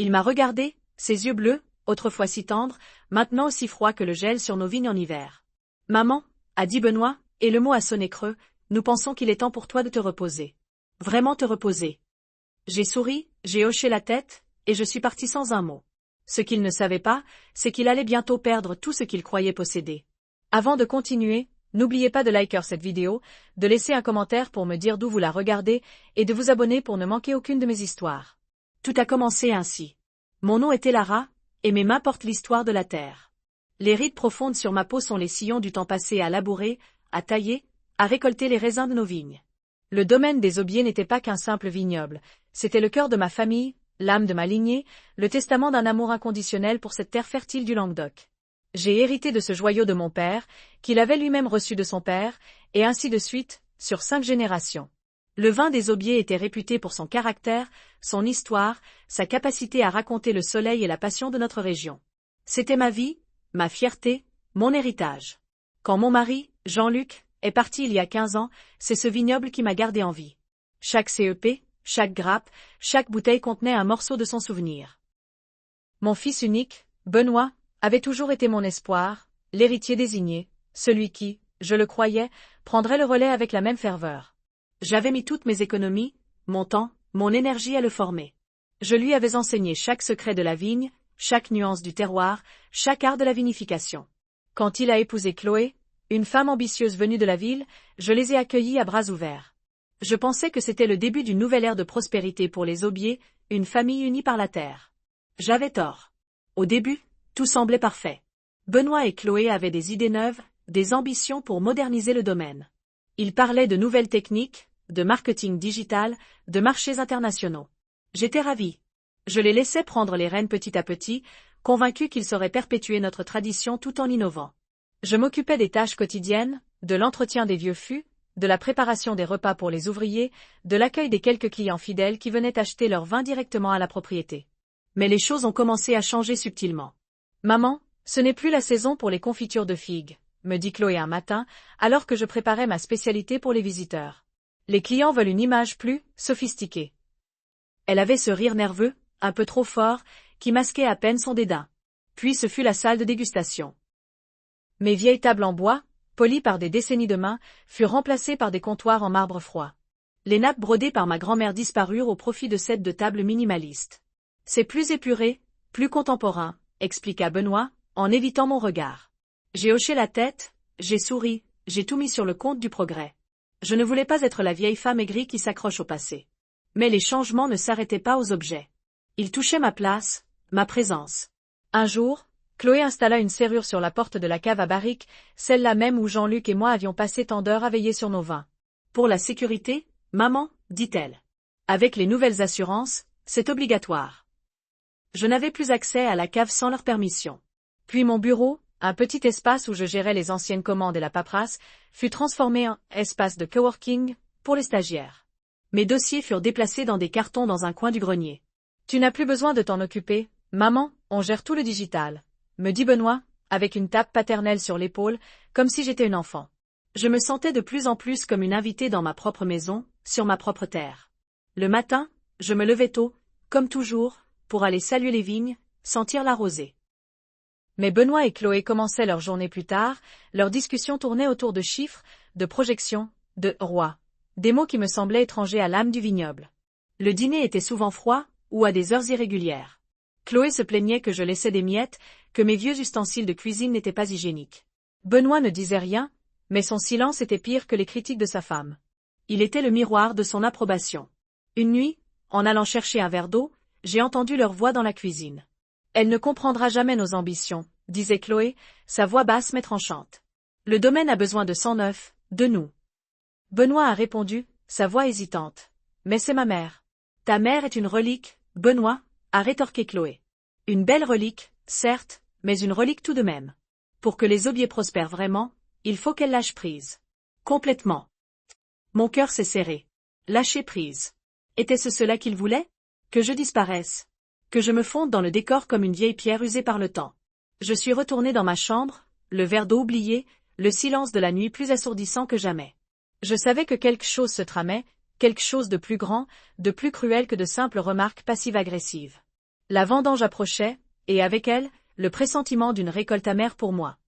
Il m'a regardé, ses yeux bleus, autrefois si tendres, maintenant aussi froids que le gel sur nos vignes en hiver. Maman, a dit Benoît, et le mot a sonné creux, nous pensons qu'il est temps pour toi de te reposer. Vraiment te reposer. J'ai souri, j'ai hoché la tête, et je suis parti sans un mot. Ce qu'il ne savait pas, c'est qu'il allait bientôt perdre tout ce qu'il croyait posséder. Avant de continuer, n'oubliez pas de liker cette vidéo, de laisser un commentaire pour me dire d'où vous la regardez, et de vous abonner pour ne manquer aucune de mes histoires. Tout a commencé ainsi. Mon nom était Lara, et mes mains portent l'histoire de la terre. Les rides profondes sur ma peau sont les sillons du temps passé à labourer, à tailler, à récolter les raisins de nos vignes. Le domaine des Aubiers n'était pas qu'un simple vignoble, c'était le cœur de ma famille, l'âme de ma lignée, le testament d'un amour inconditionnel pour cette terre fertile du Languedoc. J'ai hérité de ce joyau de mon père, qu'il avait lui-même reçu de son père, et ainsi de suite, sur 5 générations. Le vin des Aubiers était réputé pour son caractère, son histoire, sa capacité à raconter le soleil et la passion de notre région. C'était ma vie, ma fierté, mon héritage. Quand mon mari, Jean-Luc, est parti il y a 15 ans, c'est ce vignoble qui m'a gardé en vie. Chaque CEP, chaque grappe, chaque bouteille contenait un morceau de son souvenir. Mon fils unique, Benoît, avait toujours été mon espoir, l'héritier désigné, celui qui, je le croyais, prendrait le relais avec la même ferveur. J'avais mis toutes mes économies, mon temps, mon énergie à le former. Je lui avais enseigné chaque secret de la vigne, chaque nuance du terroir, chaque art de la vinification. Quand il a épousé Chloé, une femme ambitieuse venue de la ville, je les ai accueillis à bras ouverts. Je pensais que c'était le début d'une nouvelle ère de prospérité pour les Aubiers, une famille unie par la terre. J'avais tort. Au début, tout semblait parfait. Benoît et Chloé avaient des idées neuves, des ambitions pour moderniser le domaine. Ils parlaient de nouvelles techniques, de marketing digital, de marchés internationaux. J'étais ravie. Je les laissais prendre les rênes petit à petit, convaincus qu'ils sauraient perpétuer notre tradition tout en innovant. Je m'occupais des tâches quotidiennes, de l'entretien des vieux fûts, de la préparation des repas pour les ouvriers, de l'accueil des quelques clients fidèles qui venaient acheter leur vin directement à la propriété. Mais les choses ont commencé à changer subtilement. Maman, ce n'est plus la saison pour les confitures de figues, me dit Chloé un matin, alors que je préparais ma spécialité pour les visiteurs. Les clients veulent une image plus sophistiquée. Elle avait ce rire nerveux, un peu trop fort, qui masquait à peine son dédain. Puis ce fut la salle de dégustation. Mes vieilles tables en bois, polies par des décennies de main, furent remplacées par des comptoirs en marbre froid. Les nappes brodées par ma grand-mère disparurent au profit de sets de table minimalistes. C'est plus épuré, plus contemporain, expliqua Benoît, en évitant mon regard. J'ai hoché la tête, j'ai souri, j'ai tout mis sur le compte du progrès. Je ne voulais pas être la vieille femme aigrie qui s'accroche au passé. Mais les changements ne s'arrêtaient pas aux objets. Ils touchaient ma place, ma présence. Un jour, Chloé installa une serrure sur la porte de la cave à barriques, celle-là même où Jean-Luc et moi avions passé tant d'heures à veiller sur nos vins. Pour la sécurité, maman, dit-elle. Avec les nouvelles assurances, c'est obligatoire. Je n'avais plus accès à la cave sans leur permission. Puis mon bureau, un petit espace où je gérais les anciennes commandes et la paperasse, fut transformé en espace de coworking pour les stagiaires. Mes dossiers furent déplacés dans des cartons dans un coin du grenier. Tu n'as plus besoin de t'en occuper, maman, on gère tout le digital, me dit Benoît, avec une tape paternelle sur l'épaule, comme si j'étais une enfant. Je me sentais de plus en plus comme une invitée dans ma propre maison, sur ma propre terre. Le matin, je me levais tôt, comme toujours, pour aller saluer les vignes, sentir la rosée. Mais Benoît et Chloé commençaient leur journée plus tard, leur discussion tournait autour de chiffres, de projections, de rois. Des mots qui me semblaient étrangers à l'âme du vignoble. Le dîner était souvent froid, ou à des heures irrégulières. Chloé se plaignait que je laissais des miettes, que mes vieux ustensiles de cuisine n'étaient pas hygiéniques. Benoît ne disait rien, mais son silence était pire que les critiques de sa femme. Il était le miroir de son approbation. Une nuit, en allant chercher un verre d'eau, j'ai entendu leur voix dans la cuisine. Elle ne comprendra jamais nos ambitions, disait Chloé, sa voix basse mais tranchante. Le domaine a besoin de sang neuf, de nous. Benoît a répondu, sa voix hésitante. Mais c'est ma mère. Ta mère est une relique, Benoît, a rétorqué Chloé. Une belle relique, certes, mais une relique tout de même. Pour que les Aubiers prospèrent vraiment, il faut qu'elle lâche prise. Complètement. Mon cœur s'est serré. Lâcher prise. Était-ce cela qu'il voulait? Que je disparaisse. Que je me fonde dans le décor comme une vieille pierre usée par le temps. Je suis retournée dans ma chambre, le verre d'eau oublié, le silence de la nuit plus assourdissant que jamais. Je savais que quelque chose se tramait, quelque chose de plus grand, de plus cruel que de simples remarques passives-agressives. La vendange approchait, et avec elle, le pressentiment d'une récolte amère pour moi.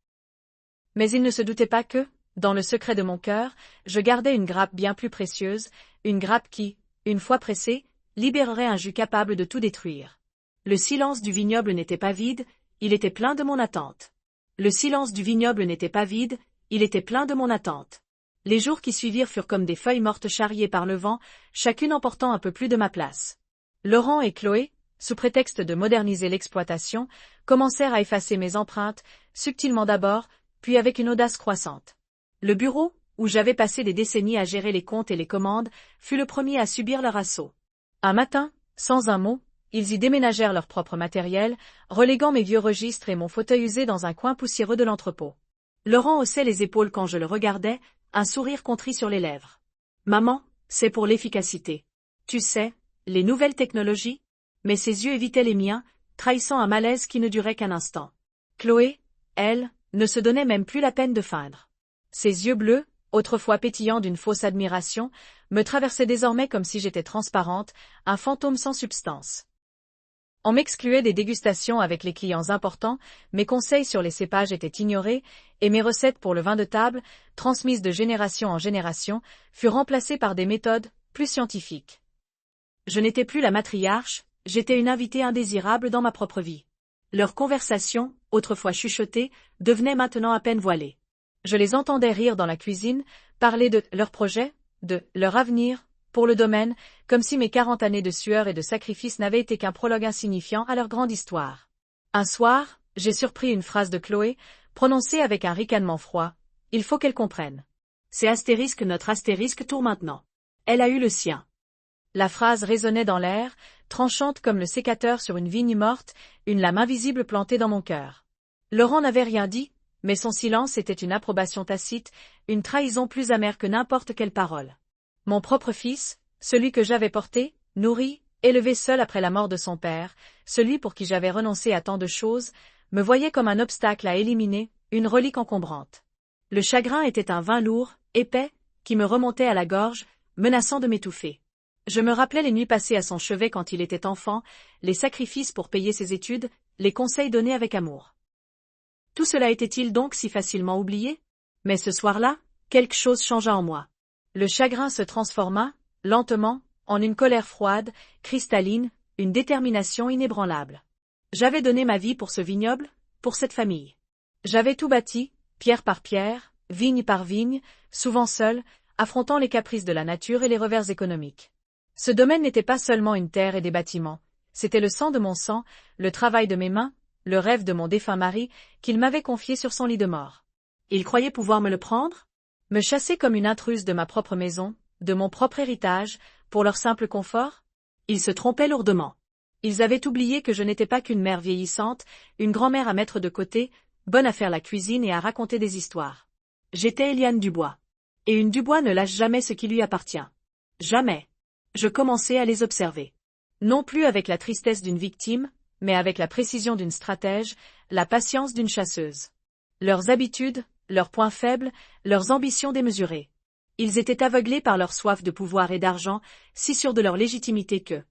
Mais il ne se doutait pas que, dans le secret de mon cœur, je gardais une grappe bien plus précieuse, une grappe qui, une fois pressée, libérerait un jus capable de tout détruire. Le silence du vignoble n'était pas vide, il était plein de mon attente. Le silence du vignoble n'était pas vide, il était plein de mon attente. Les jours qui suivirent furent comme des feuilles mortes charriées par le vent, chacune emportant un peu plus de ma place. Laurent et Chloé, sous prétexte de moderniser l'exploitation, commencèrent à effacer mes empreintes, subtilement d'abord, puis avec une audace croissante. Le bureau, où j'avais passé des décennies à gérer les comptes et les commandes, fut le premier à subir leur assaut. Un matin, sans un mot, ils y déménagèrent leur propre matériel, reléguant mes vieux registres et mon fauteuil usé dans un coin poussiéreux de l'entrepôt. Laurent haussait les épaules quand je le regardais, un sourire contrit sur les lèvres. « Maman, c'est pour l'efficacité. Tu sais, les nouvelles technologies ?» Mais ses yeux évitaient les miens, trahissant un malaise qui ne durait qu'un instant. Chloé, elle, ne se donnait même plus la peine de feindre. Ses yeux bleus, autrefois pétillants d'une fausse admiration, me traversaient désormais comme si j'étais transparente, un fantôme sans substance. On m'excluait des dégustations avec les clients importants, mes conseils sur les cépages étaient ignorés, et mes recettes pour le vin de table, transmises de génération en génération, furent remplacées par des méthodes plus scientifiques. Je n'étais plus la matriarche, j'étais une invitée indésirable dans ma propre vie. Leurs conversations, autrefois chuchotées, devenaient maintenant à peine voilées. Je les entendais rire dans la cuisine, parler de leurs projets, de leur avenir, pour le domaine, comme si mes 40 années de sueur et de sacrifice n'avaient été qu'un prologue insignifiant à leur grande histoire. Un soir, j'ai surpris une phrase de Chloé, prononcée avec un ricanement froid. Il faut qu'elle comprenne. C'est astérisque notre astérisque tour maintenant. Elle a eu le sien. La phrase résonnait dans l'air, tranchante comme le sécateur sur une vigne morte, une lame invisible plantée dans mon cœur. Laurent n'avait rien dit, mais son silence était une approbation tacite, une trahison plus amère que n'importe quelle parole. Mon propre fils, celui que j'avais porté, nourri, élevé seul après la mort de son père, celui pour qui j'avais renoncé à tant de choses, me voyait comme un obstacle à éliminer, une relique encombrante. Le chagrin était un vin lourd, épais, qui me remontait à la gorge, menaçant de m'étouffer. Je me rappelais les nuits passées à son chevet quand il était enfant, les sacrifices pour payer ses études, les conseils donnés avec amour. Tout cela était-il donc si facilement oublié? Mais ce soir-là, quelque chose changea en moi. Le chagrin se transforma, lentement, en une colère froide, cristalline, une détermination inébranlable. J'avais donné ma vie pour ce vignoble, pour cette famille. J'avais tout bâti, pierre par pierre, vigne par vigne, souvent seul, affrontant les caprices de la nature et les revers économiques. Ce domaine n'était pas seulement une terre et des bâtiments, c'était le sang de mon sang, le travail de mes mains, le rêve de mon défunt mari, qu'il m'avait confié sur son lit de mort. Il croyait pouvoir me le prendre? Me chasser comme une intruse de ma propre maison, de mon propre héritage, pour leur simple confort? Ils se trompaient lourdement. Ils avaient oublié que je n'étais pas qu'une mère vieillissante, une grand-mère à mettre de côté, bonne à faire la cuisine et à raconter des histoires. J'étais Éliane Dubois. Et une Dubois ne lâche jamais ce qui lui appartient. Jamais. Je commençais à les observer. Non plus avec la tristesse d'une victime, mais avec la précision d'une stratège, la patience d'une chasseuse. Leurs habitudes, leurs points faibles, leurs ambitions démesurées. Ils étaient aveuglés par leur soif de pouvoir et d'argent, si sûrs de leur légitimité que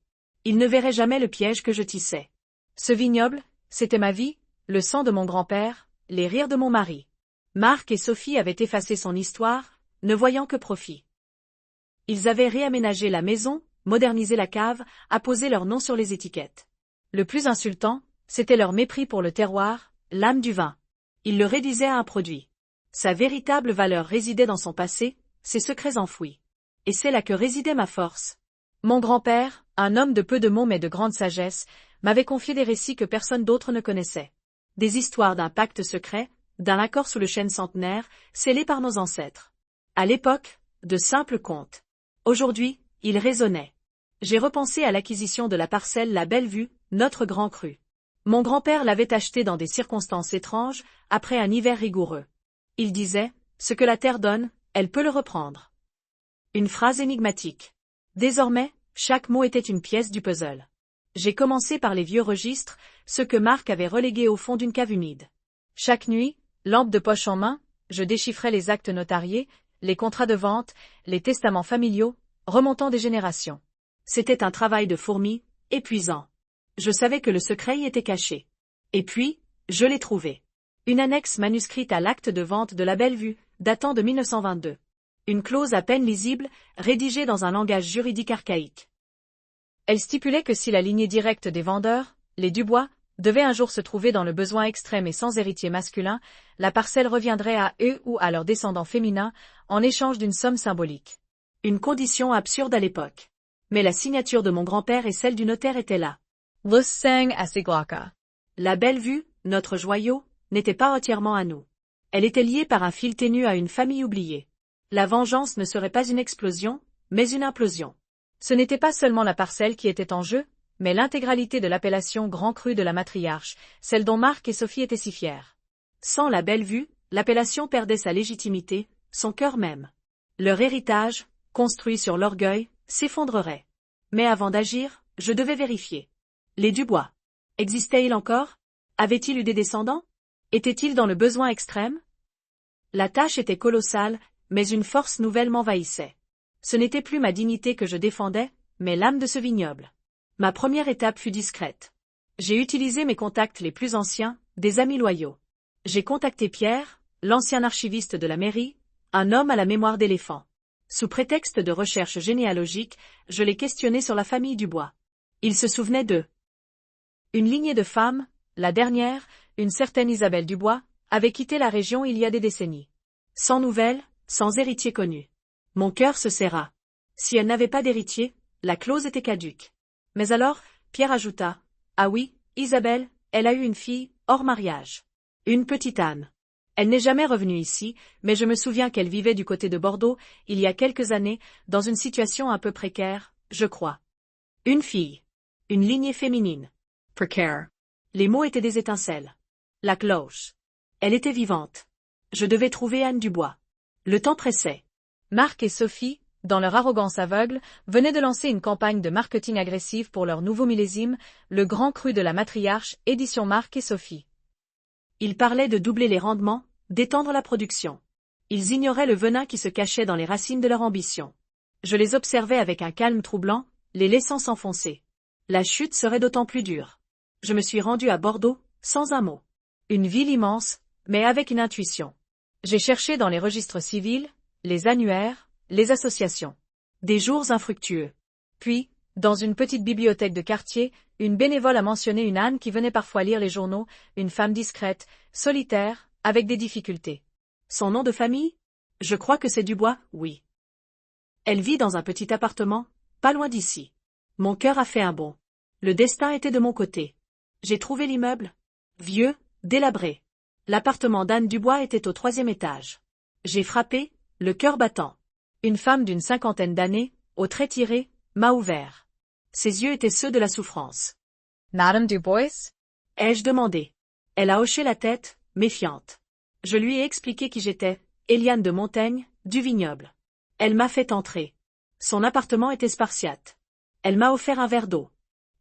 ils ne verraient jamais le piège que je tissais. Ce vignoble, c'était ma vie, le sang de mon grand-père, les rires de mon mari. Marc et Sophie avaient effacé son histoire, ne voyant que profit. Ils avaient réaménagé la maison, modernisé la cave, apposé leur nom sur les étiquettes. Le plus insultant, c'était leur mépris pour le terroir, l'âme du vin. Ils le réduisaient à un produit. Sa véritable valeur résidait dans son passé, ses secrets enfouis. Et c'est là que résidait ma force. Mon grand-père, un homme de peu de mots mais de grande sagesse, m'avait confié des récits que personne d'autre ne connaissait. Des histoires d'un pacte secret, d'un accord sous le chêne centenaire, scellé par nos ancêtres. À l'époque, de simples contes. Aujourd'hui, ils résonnaient. J'ai repensé à l'acquisition de la parcelle La Belle Vue, notre grand cru. Mon grand-père l'avait achetée dans des circonstances étranges, après un hiver rigoureux. Il disait, ce que la terre donne, elle peut le reprendre. Une phrase énigmatique. Désormais, chaque mot était une pièce du puzzle. J'ai commencé par les vieux registres, ceux que Marc avait relégués au fond d'une cave humide. Chaque nuit, lampe de poche en main, je déchiffrais les actes notariés, les contrats de vente, les testaments familiaux, remontant des générations. C'était un travail de fourmi, épuisant. Je savais que le secret y était caché. Et puis, je l'ai trouvé. Une annexe manuscrite à l'acte de vente de la Belle-Vue, datant de 1922. Une clause à peine lisible, rédigée dans un langage juridique archaïque. Elle stipulait que si la lignée directe des vendeurs, les Dubois, devait un jour se trouver dans le besoin extrême et sans héritier masculin, la parcelle reviendrait à eux ou à leurs descendants féminins, en échange d'une somme symbolique. Une condition absurde à l'époque. Mais la signature de mon grand-père et celle du notaire étaient là. Lusang Asiglaka. La Belle-Vue, notre joyau, n'était pas entièrement à nous. Elle était liée par un fil ténu à une famille oubliée. La vengeance ne serait pas une explosion, mais une implosion. Ce n'était pas seulement la parcelle qui était en jeu, mais l'intégralité de l'appellation Grand Cru de la matriarche, celle dont Marc et Sophie étaient si fiers. Sans la Belle-Vue, l'appellation perdait sa légitimité, son cœur même. Leur héritage, construit sur l'orgueil, s'effondrerait. Mais avant d'agir, je devais vérifier. Les Dubois. Existaient-ils encore? Avaient-ils eu des descendants? Étaient-ils dans le besoin extrême? La tâche était colossale, mais une force nouvelle m'envahissait. Ce n'était plus ma dignité que je défendais, mais l'âme de ce vignoble. Ma première étape fut discrète. J'ai utilisé mes contacts les plus anciens, des amis loyaux. J'ai contacté Pierre, l'ancien archiviste de la mairie, un homme à la mémoire d'éléphant. Sous prétexte de recherche généalogique, je l'ai questionné sur la famille Dubois. Il se souvenait d'eux. Une lignée de femmes, la dernière, une certaine Isabelle Dubois, avait quitté la région il y a des décennies. Sans nouvelles, sans héritier connu. Mon cœur se serra. Si elle n'avait pas d'héritier, la clause était caduque. Mais alors, Pierre ajouta, « Ah oui, Isabelle, elle a eu une fille, hors mariage. Une petite Anne. Elle n'est jamais revenue ici, mais je me souviens qu'elle vivait du côté de Bordeaux, il y a quelques années, dans une situation un peu précaire, je crois. Une fille. Une lignée féminine. Précaire. » Les mots étaient des étincelles. La cloche. Elle était vivante. Je devais trouver Anne Dubois. Le temps pressait. Marc et Sophie, dans leur arrogance aveugle, venaient de lancer une campagne de marketing agressive pour leur nouveau millésime, le Grand Cru de la matriarche, édition Marc et Sophie. Ils parlaient de doubler les rendements, d'étendre la production. Ils ignoraient le venin qui se cachait dans les racines de leur ambition. Je les observais avec un calme troublant, les laissant s'enfoncer. La chute serait d'autant plus dure. Je me suis rendu à Bordeaux, sans un mot. Une ville immense, mais avec une intuition. J'ai cherché dans les registres civils, les annuaires, les associations. Des jours infructueux. Puis, dans une petite bibliothèque de quartier, une bénévole a mentionné une Anne qui venait parfois lire les journaux, une femme discrète, solitaire, avec des difficultés. Son nom de famille? Je crois que c'est Dubois, oui. Elle vit dans un petit appartement, pas loin d'ici. Mon cœur a fait un bond. Le destin était de mon côté. J'ai trouvé l'immeuble. Vieux, délabré. L'appartement d'Anne Dubois était au 3e étage. J'ai frappé, le cœur battant. Une femme d'une 50aine d'années, aux traits tirés, m'a ouvert. Ses yeux étaient ceux de la souffrance. Madame Dubois? Ai-je demandé. Elle a hoché la tête, méfiante. Je lui ai expliqué qui j'étais, Éliane de Montaigne, du vignoble. Elle m'a fait entrer. Son appartement était spartiate. Elle m'a offert un verre d'eau.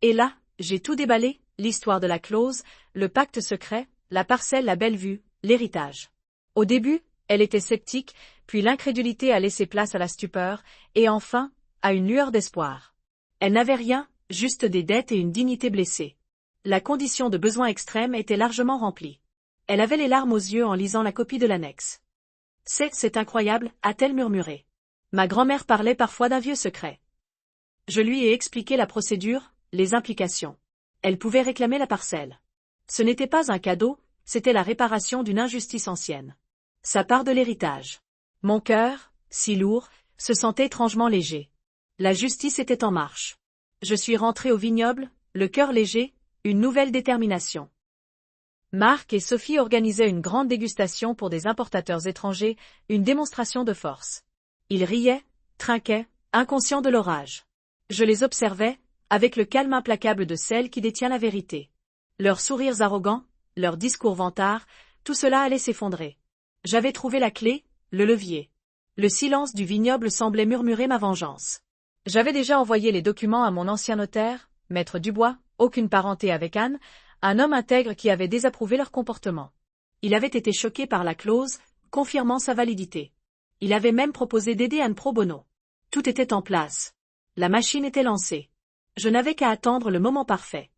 Et là, j'ai tout déballé, l'histoire de la clause, le pacte secret, la parcelle à Belle-Vue, l'héritage. Au début, elle était sceptique, puis l'incrédulité a laissé place à la stupeur, et enfin, à une lueur d'espoir. Elle n'avait rien, juste des dettes et une dignité blessée. La condition de besoin extrême était largement remplie. Elle avait les larmes aux yeux en lisant la copie de l'annexe. C'est incroyable, a-t-elle murmuré. Ma grand-mère parlait parfois d'un vieux secret. Je lui ai expliqué la procédure, les implications. Elle pouvait réclamer la parcelle. Ce n'était pas un cadeau, c'était la réparation d'une injustice ancienne. Sa part de l'héritage. Mon cœur, si lourd, se sentait étrangement léger. La justice était en marche. Je suis rentré au vignoble, le cœur léger, une nouvelle détermination. Marc et Sophie organisaient une grande dégustation pour des importateurs étrangers, une démonstration de force. Ils riaient, trinquaient, inconscients de l'orage. Je les observais, avec le calme implacable de celle qui détient la vérité. Leurs sourires arrogants, leurs discours vantards, tout cela allait s'effondrer. J'avais trouvé la clé, le levier. Le silence du vignoble semblait murmurer ma vengeance. J'avais déjà envoyé les documents à mon ancien notaire, maître Dubois, aucune parenté avec Anne, un homme intègre qui avait désapprouvé leur comportement. Il avait été choqué par la clause, confirmant sa validité. Il avait même proposé d'aider Anne pro bono. Tout était en place. La machine était lancée. Je n'avais qu'à attendre le moment parfait.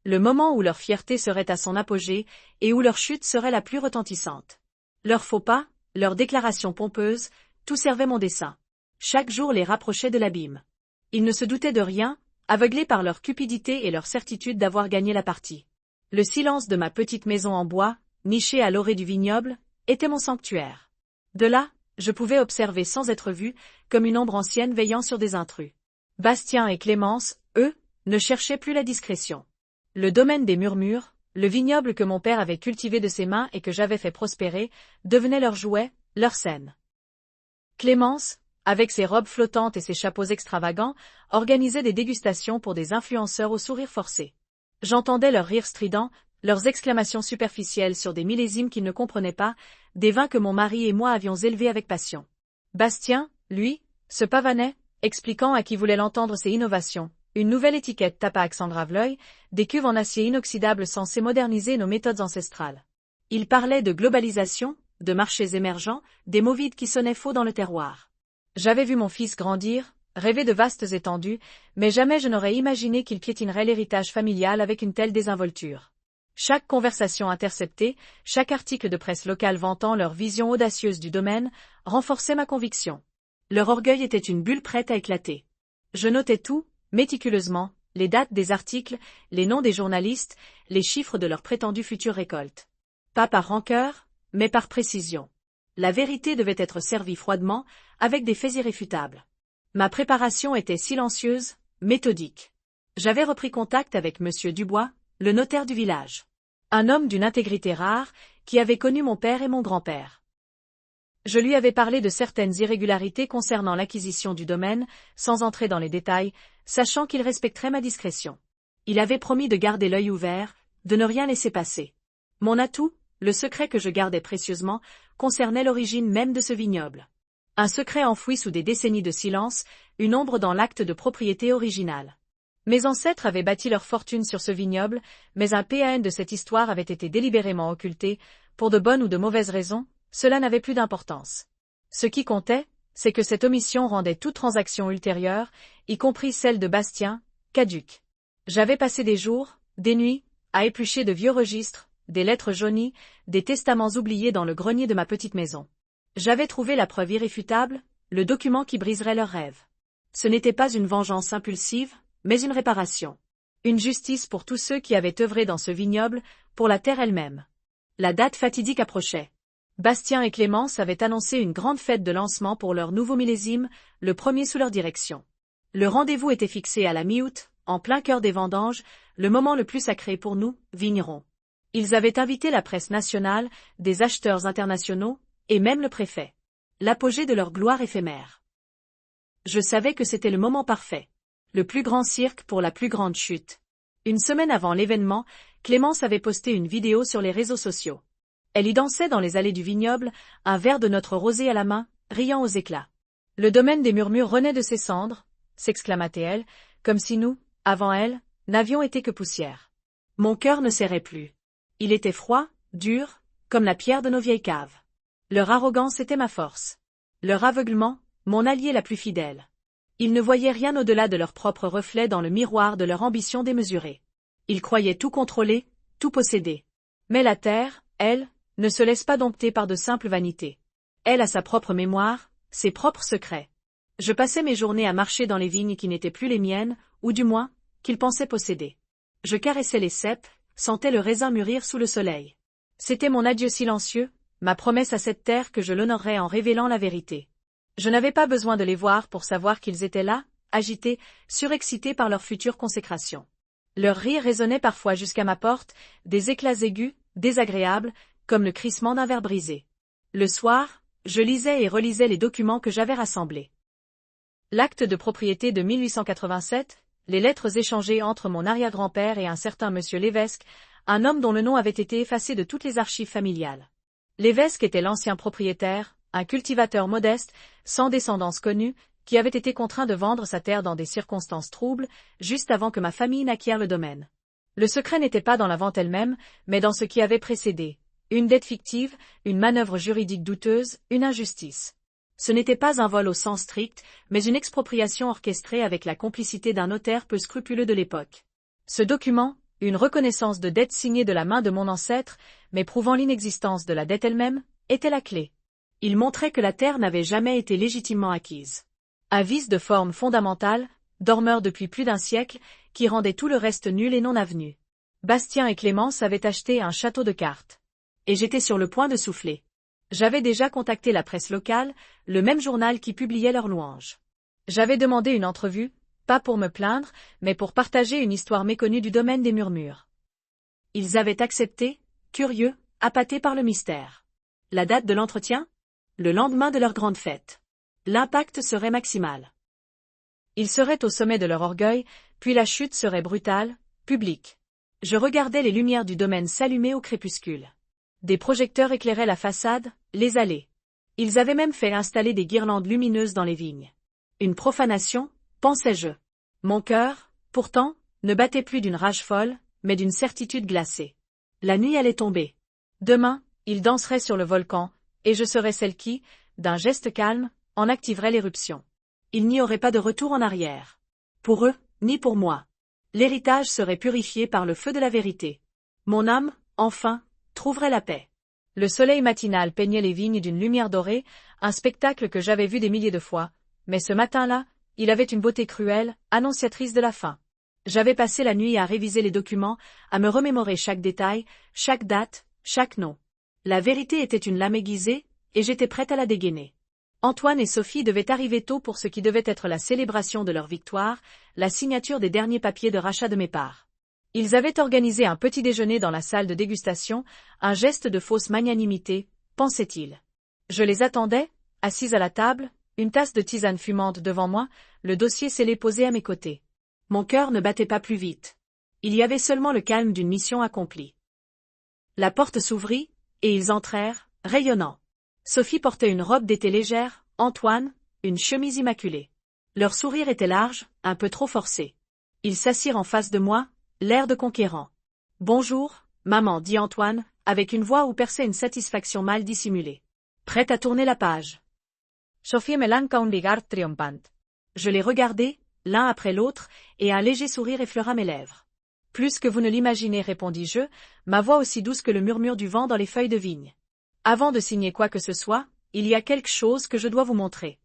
Le moment où leur fierté serait à son apogée et où leur chute serait la plus retentissante. Leurs faux pas, leurs déclarations pompeuses, tout servait mon dessein. Chaque jour les rapprochait de l'abîme. Ils ne se doutaient de rien, aveuglés par leur cupidité et leur certitude d'avoir gagné la partie. Le silence de ma petite maison en bois, nichée à l'orée du vignoble, était mon sanctuaire. De là, je pouvais observer sans être vu, comme une ombre ancienne veillant sur des intrus. Bastien et Clémence, eux, ne cherchaient plus la discrétion. Le domaine des murmures, le vignoble que mon père avait cultivé de ses mains et que j'avais fait prospérer, devenait leur jouet, leur scène. Clémence, avec ses robes flottantes et ses chapeaux extravagants, organisait des dégustations pour des influenceurs au sourire forcé. J'entendais leurs rires stridents, leurs exclamations superficielles sur des millésimes qu'ils ne comprenaient pas, des vins que mon mari et moi avions élevés avec passion. Bastien, lui, se pavanait, expliquant à qui voulait l'entendre ses innovations. Une nouvelle étiquette tapa accent grave l'œil, des cuves en acier inoxydable censées moderniser nos méthodes ancestrales. Il parlait de globalisation, de marchés émergents, des mots vides qui sonnaient faux dans le terroir. J'avais vu mon fils grandir, rêver de vastes étendues, mais jamais je n'aurais imaginé qu'il piétinerait l'héritage familial avec une telle désinvolture. Chaque conversation interceptée, chaque article de presse locale vantant leur vision audacieuse du domaine, renforçait ma conviction. Leur orgueil était une bulle prête à éclater. Je notais tout, méticuleusement, les dates des articles, les noms des journalistes, les chiffres de leur prétendue future récolte. Pas par rancœur, mais par précision. La vérité devait être servie froidement, avec des faits irréfutables. Ma préparation était silencieuse, méthodique. J'avais repris contact avec Monsieur Dubois, le notaire du village. Un homme d'une intégrité rare, qui avait connu mon père et mon grand-père. Je lui avais parlé de certaines irrégularités concernant l'acquisition du domaine, sans entrer dans les détails, sachant qu'il respecterait ma discrétion. Il avait promis de garder l'œil ouvert, de ne rien laisser passer. Mon atout, le secret que je gardais précieusement, concernait l'origine même de ce vignoble. Un secret enfoui sous des décennies de silence, une ombre dans l'acte de propriété original. Mes ancêtres avaient bâti leur fortune sur ce vignoble, mais un PAN de cette histoire avait été délibérément occulté, pour de bonnes ou de mauvaises raisons, cela n'avait plus d'importance. Ce qui comptait, c'est que cette omission rendait toute transaction ultérieure, y compris celle de Bastien, caduque. J'avais passé des jours, des nuits, à éplucher de vieux registres, des lettres jaunies, des testaments oubliés dans le grenier de ma petite maison. J'avais trouvé la preuve irréfutable, le document qui briserait leurs rêves. Ce n'était pas une vengeance impulsive, mais une réparation. Une justice pour tous ceux qui avaient œuvré dans ce vignoble, pour la terre elle-même. La date fatidique approchait. Bastien et Clémence avaient annoncé une grande fête de lancement pour leur nouveau millésime, le premier sous leur direction. Le rendez-vous était fixé à la mi-août, en plein cœur des vendanges, le moment le plus sacré pour nous, vignerons. Ils avaient invité la presse nationale, des acheteurs internationaux, et même le préfet. L'apogée de leur gloire éphémère. Je savais que c'était le moment parfait. Le plus grand cirque pour la plus grande chute. Une semaine avant l'événement, Clémence avait posté une vidéo sur les réseaux sociaux. Elle y dansait dans les allées du vignoble, un verre de notre rosé à la main, riant aux éclats. Le domaine des murmures renaît de ses cendres, s'exclama-t-elle, comme si nous, avant elle, n'avions été que poussière. Mon cœur ne serrait plus. Il était froid, dur, comme la pierre de nos vieilles caves. Leur arrogance était ma force. Leur aveuglement, mon allié la plus fidèle. Ils ne voyaient rien au-delà de leur propre reflet dans le miroir de leur ambition démesurée. Ils croyaient tout contrôler, tout posséder. Mais la terre, elle, ne se laisse pas dompter par de simples vanités. Elle a sa propre mémoire, ses propres secrets. Je passais mes journées à marcher dans les vignes qui n'étaient plus les miennes, ou du moins, qu'ils pensaient posséder. Je caressais les ceps, sentais le raisin mûrir sous le soleil. C'était mon adieu silencieux, ma promesse à cette terre que je l'honorerais en révélant la vérité. Je n'avais pas besoin de les voir pour savoir qu'ils étaient là, agités, surexcités par leur future consécration. Leur rire résonnait parfois jusqu'à ma porte, des éclats aigus, désagréables, comme le crissement d'un verre brisé. Le soir, je lisais et relisais les documents que j'avais rassemblés. L'acte de propriété de 1887, les lettres échangées entre mon arrière-grand-père et un certain monsieur Lévesque, un homme dont le nom avait été effacé de toutes les archives familiales. Lévesque était l'ancien propriétaire, un cultivateur modeste, sans descendance connue, qui avait été contraint de vendre sa terre dans des circonstances troubles, juste avant que ma famille n'acquiert le domaine. Le secret n'était pas dans la vente elle-même, mais dans ce qui avait précédé. Une dette fictive, une manœuvre juridique douteuse, une injustice. Ce n'était pas un vol au sens strict, mais une expropriation orchestrée avec la complicité d'un notaire peu scrupuleux de l'époque. Ce document, une reconnaissance de dette signée de la main de mon ancêtre, mais prouvant l'inexistence de la dette elle-même, était la clé. Il montrait que la terre n'avait jamais été légitimement acquise. Un vice de forme fondamentale, dormeur depuis plus d'un siècle, qui rendait tout le reste nul et non avenu. Bastien et Clémence avaient acheté un château de cartes. Et j'étais sur le point de souffler. J'avais déjà contacté la presse locale, le même journal qui publiait leurs louanges. J'avais demandé une entrevue, pas pour me plaindre, mais pour partager une histoire méconnue du domaine des murmures. Ils avaient accepté, curieux, appâtés par le mystère. La date de l'entretien ? Le lendemain de leur grande fête. L'impact serait maximal. Ils seraient au sommet de leur orgueil, puis la chute serait brutale, publique. Je regardais les lumières du domaine s'allumer au crépuscule. Des projecteurs éclairaient la façade, les allées. Ils avaient même fait installer des guirlandes lumineuses dans les vignes. Une profanation, pensais-je. Mon cœur, pourtant, ne battait plus d'une rage folle, mais d'une certitude glacée. La nuit allait tomber. Demain, ils danseraient sur le volcan, et je serais celle qui, d'un geste calme, en activerait l'éruption. Il n'y aurait pas de retour en arrière. Pour eux, ni pour moi. L'héritage serait purifié par le feu de la vérité. Mon âme, enfin, trouverait la paix. Le soleil matinal peignait les vignes d'une lumière dorée, un spectacle que j'avais vu des milliers de fois, mais ce matin-là, il avait une beauté cruelle, annonciatrice de la fin. J'avais passé la nuit à réviser les documents, à me remémorer chaque détail, chaque date, chaque nom. La vérité était une lame aiguisée, et j'étais prête à la dégainer. Antoine et Sophie devaient arriver tôt pour ce qui devait être la célébration de leur victoire, la signature des derniers papiers de rachat de mes parts. Ils avaient organisé un petit déjeuner dans la salle de dégustation, un geste de fausse magnanimité, pensait-il. Je les attendais, assise à la table, une tasse de tisane fumante devant moi, le dossier scellé posé à mes côtés. Mon cœur ne battait pas plus vite. Il y avait seulement le calme d'une mission accomplie. La porte s'ouvrit, et ils entrèrent, rayonnants. Sophie portait une robe d'été légère, Antoine, une chemise immaculée. Leur sourire était large, un peu trop forcé. Ils s'assirent en face de moi, l'air de conquérant. « Bonjour, maman, » dit Antoine, avec une voix où perçait une satisfaction mal dissimulée. Prête à tourner la page. Sophie me lança un regard triomphant. Je les regardai, l'un après l'autre, et un léger sourire effleura mes lèvres. Plus que vous ne l'imaginez, répondis-je, ma voix aussi douce que le murmure du vent dans les feuilles de vigne. Avant de signer quoi que ce soit, il y a quelque chose que je dois vous montrer.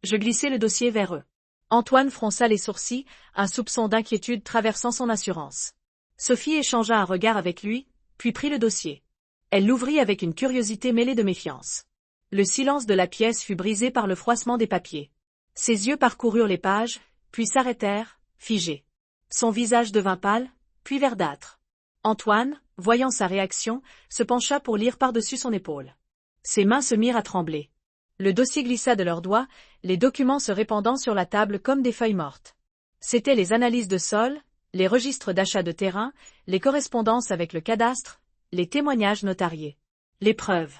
Je glissai le dossier vers eux. Antoine fronça les sourcils, un soupçon d'inquiétude traversant son assurance. Sophie échangea un regard avec lui, puis prit le dossier. Elle l'ouvrit avec une curiosité mêlée de méfiance. Le silence de la pièce fut brisé par le froissement des papiers. Ses yeux parcoururent les pages, puis s'arrêtèrent, figés. Son visage devint pâle, puis verdâtre. Antoine, voyant sa réaction, se pencha pour lire par-dessus son épaule. Ses mains se mirent à trembler. Le dossier glissa de leurs doigts, les documents se répandant sur la table comme des feuilles mortes. C'étaient les analyses de sol, les registres d'achat de terrain, les correspondances avec le cadastre, les témoignages notariés. Les preuves.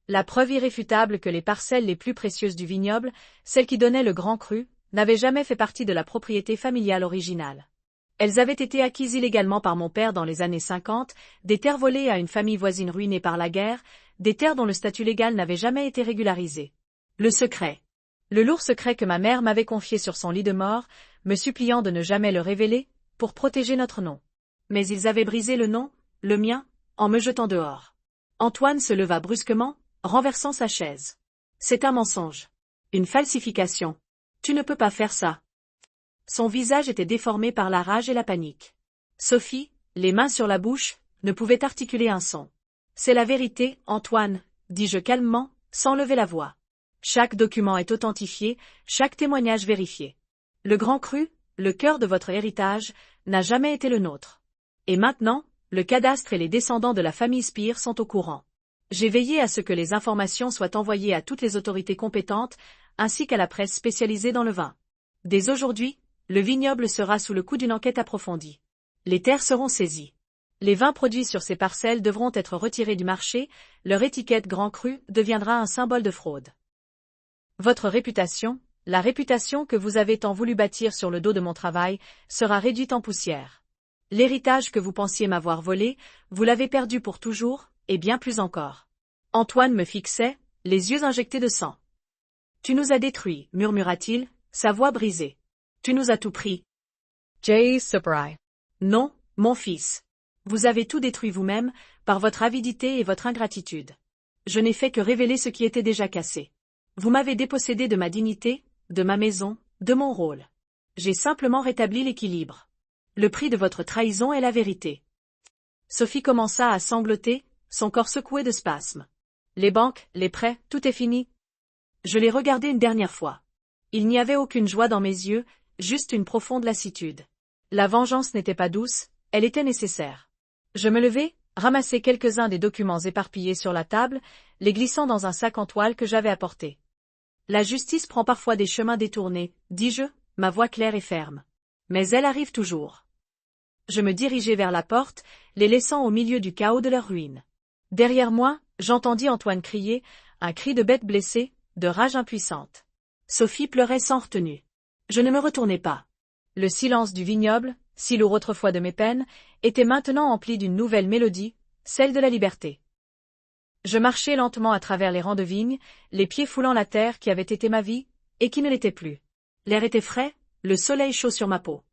La preuve irréfutable que les parcelles les plus précieuses du vignoble, celles qui donnaient le grand cru, n'avaient jamais fait partie de la propriété familiale originale. Elles avaient été acquises illégalement par mon père dans les années 50, des terres volées à une famille voisine ruinée par la guerre, des terres dont le statut légal n'avait jamais été régularisé. Le secret. Le lourd secret que ma mère m'avait confié sur son lit de mort, me suppliant de ne jamais le révéler, pour protéger notre nom. Mais ils avaient brisé le nom, le mien, en me jetant dehors. Antoine se leva brusquement, renversant sa chaise. C'est un mensonge. Une falsification. Tu ne peux pas faire ça. Son visage était déformé par la rage et la panique. Sophie, les mains sur la bouche, ne pouvait articuler un son. C'est la vérité, Antoine, dis-je calmement, sans lever la voix. Chaque document est authentifié, chaque témoignage vérifié. Le grand cru, le cœur de votre héritage, n'a jamais été le nôtre. Et maintenant, le cadastre et les descendants de la famille Spire sont au courant. J'ai veillé à ce que les informations soient envoyées à toutes les autorités compétentes, ainsi qu'à la presse spécialisée dans le vin. Dès aujourd'hui, le vignoble sera sous le coup d'une enquête approfondie. Les terres seront saisies. Les vins produits sur ces parcelles devront être retirés du marché, leur étiquette Grand Cru deviendra un symbole de fraude. Votre réputation, la réputation que vous avez tant voulu bâtir sur le dos de mon travail, sera réduite en poussière. L'héritage que vous pensiez m'avoir volé, vous l'avez perdu pour toujours, et bien plus encore. Antoine me fixait, les yeux injectés de sang. Tu nous as détruits, murmura-t-il, sa voix brisée. Tu nous as tout pris. Jay Suprai. Non, Mon fils. Vous avez tout détruit vous-même, par votre avidité et votre ingratitude. Je n'ai fait que révéler ce qui était déjà cassé. Vous m'avez dépossédé de ma dignité, de ma maison, de mon rôle. J'ai simplement rétabli l'équilibre. Le prix de votre trahison est la vérité. Sophie commença à sangloter, son corps secoué de spasmes. Les banques, les prêts, tout est fini. Je l'ai regardé une dernière fois. Il n'y avait aucune joie dans mes yeux, juste une profonde lassitude. La vengeance n'était pas douce, elle était nécessaire. Je me levai, ramassai quelques-uns des documents éparpillés sur la table, les glissant dans un sac en toile que j'avais apporté. La justice prend parfois des chemins détournés, dis-je, ma voix claire et ferme. Mais elle arrive toujours. Je me dirigeai vers la porte, les laissant au milieu du chaos de leur ruine. Derrière moi, j'entendis Antoine crier, un cri de bête blessée, de rage impuissante. Sophie pleurait sans retenue. Je ne me retournai pas. Le silence du vignoble, si lourd autrefois de mes peines, était maintenant empli d'une nouvelle mélodie, celle de la liberté. Je marchais lentement à travers les rangs de vignes, les pieds foulant la terre qui avait été ma vie, et qui ne l'était plus. L'air était frais, le soleil chaud sur ma peau.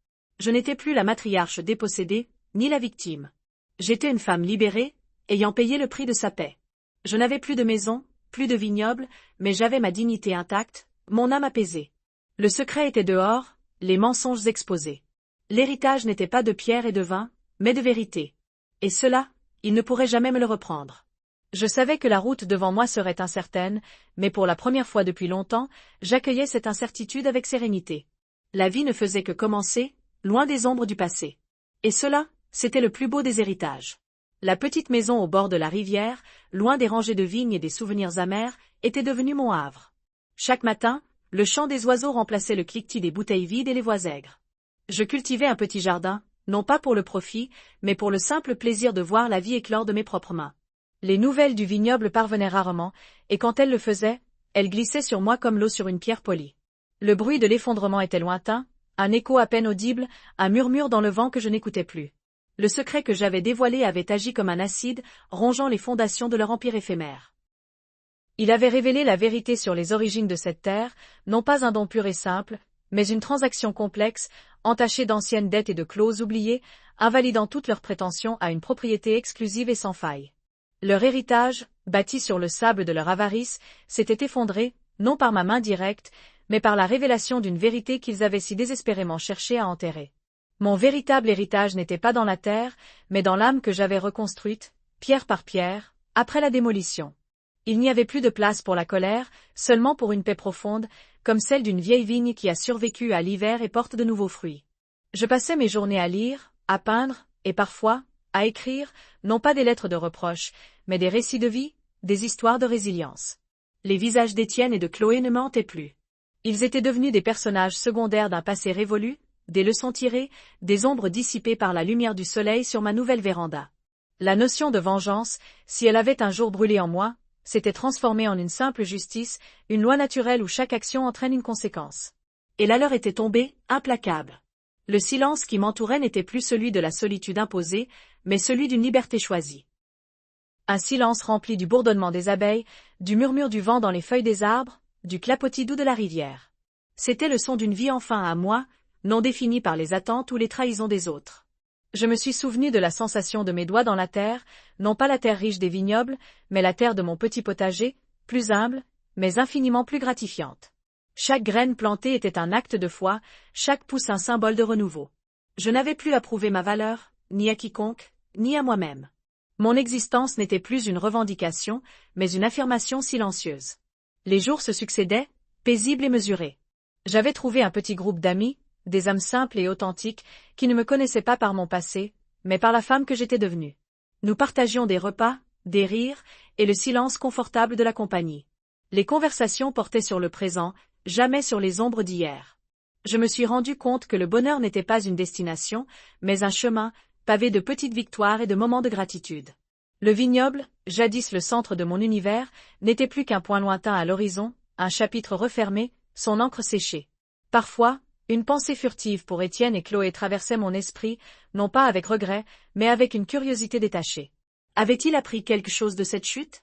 Je n'étais plus la matriarche dépossédée, ni la victime. J'étais une femme libérée, ayant payé le prix de sa paix. Je n'avais plus de maison, plus de vignoble, mais j'avais ma dignité intacte, mon âme apaisée. Le secret était dehors, les mensonges exposés. L'héritage n'était pas de pierre et de vin, mais de vérité. Et cela, il ne pourrait jamais me le reprendre. Je savais que la route devant moi serait incertaine, mais pour la première fois depuis longtemps, j'accueillais cette incertitude avec sérénité. La vie ne faisait que commencer, loin des ombres du passé. Et cela, c'était le plus beau des héritages. La petite maison au bord de la rivière, loin des rangées de vignes et des souvenirs amers, était devenue mon havre. Chaque matin, le chant des oiseaux remplaçait le cliquetis des bouteilles vides et les voix aigres. Je cultivais un petit jardin, non pas pour le profit, mais pour le simple plaisir de voir la vie éclore de mes propres mains. Les nouvelles du vignoble parvenaient rarement, et quand elles le faisaient, elles glissaient sur moi comme l'eau sur une pierre polie. Le bruit de l'effondrement était lointain, un écho à peine audible, un murmure dans le vent que je n'écoutais plus. Le secret que j'avais dévoilé avait agi comme un acide, rongeant les fondations de leur empire éphémère. Il avait révélé la vérité sur les origines de cette terre, non pas un don pur et simple, mais une transaction complexe, entachée d'anciennes dettes et de clauses oubliées, invalidant toutes leurs prétentions à une propriété exclusive et sans faille. Leur héritage, bâti sur le sable de leur avarice, s'était effondré, non par ma main directe, mais par la révélation d'une vérité qu'ils avaient si désespérément cherché à enterrer. Mon véritable héritage n'était pas dans la terre, mais dans l'âme que j'avais reconstruite, pierre par pierre, après la démolition. Il n'y avait plus de place pour la colère, seulement pour une paix profonde, comme celle d'une vieille vigne qui a survécu à l'hiver et porte de nouveaux fruits. Je passais mes journées à lire, à peindre, et parfois, à écrire, non pas des lettres de reproche, mais des récits de vie, des histoires de résilience. Les visages d'Étienne et de Chloé ne mentaient plus. Ils étaient devenus des personnages secondaires d'un passé révolu, des leçons tirées, des ombres dissipées par la lumière du soleil sur ma nouvelle véranda. La notion de vengeance, si elle avait un jour brûlé en moi, s'était transformée en une simple justice, une loi naturelle où chaque action entraîne une conséquence. Et la leur était tombée, implacable. Le silence qui m'entourait n'était plus celui de la solitude imposée, mais celui d'une liberté choisie. Un silence rempli du bourdonnement des abeilles, du murmure du vent dans les feuilles des arbres, du clapotis doux de la rivière. C'était le son d'une vie enfin à moi, non définie par les attentes ou les trahisons des autres. Je me suis souvenu de la sensation de mes doigts dans la terre, non pas la terre riche des vignobles, mais la terre de mon petit potager, plus humble, mais infiniment plus gratifiante. Chaque graine plantée était un acte de foi, chaque pouce un symbole de renouveau. Je n'avais plus à prouver ma valeur, ni à quiconque, ni à moi-même. Mon existence n'était plus une revendication, mais une affirmation silencieuse. Les jours se succédaient, paisibles et mesurés. J'avais trouvé un petit groupe d'amis, des âmes simples et authentiques, qui ne me connaissaient pas par mon passé, mais par la femme que j'étais devenue. Nous partagions des repas, des rires, et le silence confortable de la compagnie. Les conversations portaient sur le présent, jamais sur les ombres d'hier. Je me suis rendu compte que le bonheur n'était pas une destination, mais un chemin, pavé de petites victoires et de moments de gratitude. Le vignoble, jadis le centre de mon univers, n'était plus qu'un point lointain à l'horizon, un chapitre refermé, son encre séchée. Parfois, une pensée furtive pour Étienne et Chloé traversait mon esprit, non pas avec regret, mais avec une curiosité détachée. Avait-il appris quelque chose de cette chute?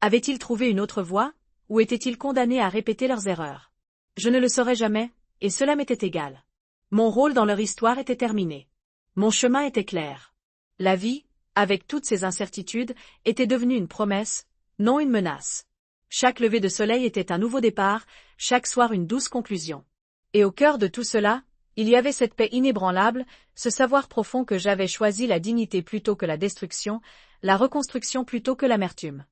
Avait-il trouvé une autre voie, ou était-il condamné à répéter leurs erreurs? Je ne le saurais jamais, et cela m'était égal. Mon rôle dans leur histoire était terminé. Mon chemin était clair. La vie, avec toutes ses incertitudes, était devenue une promesse, non une menace. Chaque lever de soleil était un nouveau départ, chaque soir une douce conclusion. Et au cœur de tout cela, il y avait cette paix inébranlable, ce savoir profond que j'avais choisi la dignité plutôt que la destruction, la reconstruction plutôt que l'amertume.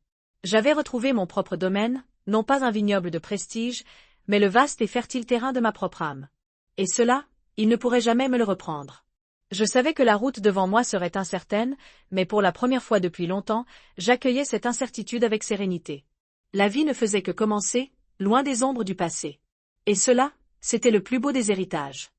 J'avais retrouvé mon propre domaine, non pas un vignoble de prestige, mais le vaste et fertile terrain de ma propre âme. Et cela, il ne pourrait jamais me le reprendre. Je savais que la route devant moi serait incertaine, mais pour la première fois depuis longtemps, j'accueillais cette incertitude avec sérénité. La vie ne faisait que commencer, loin des ombres du passé. Et cela, c'était le plus beau des héritages.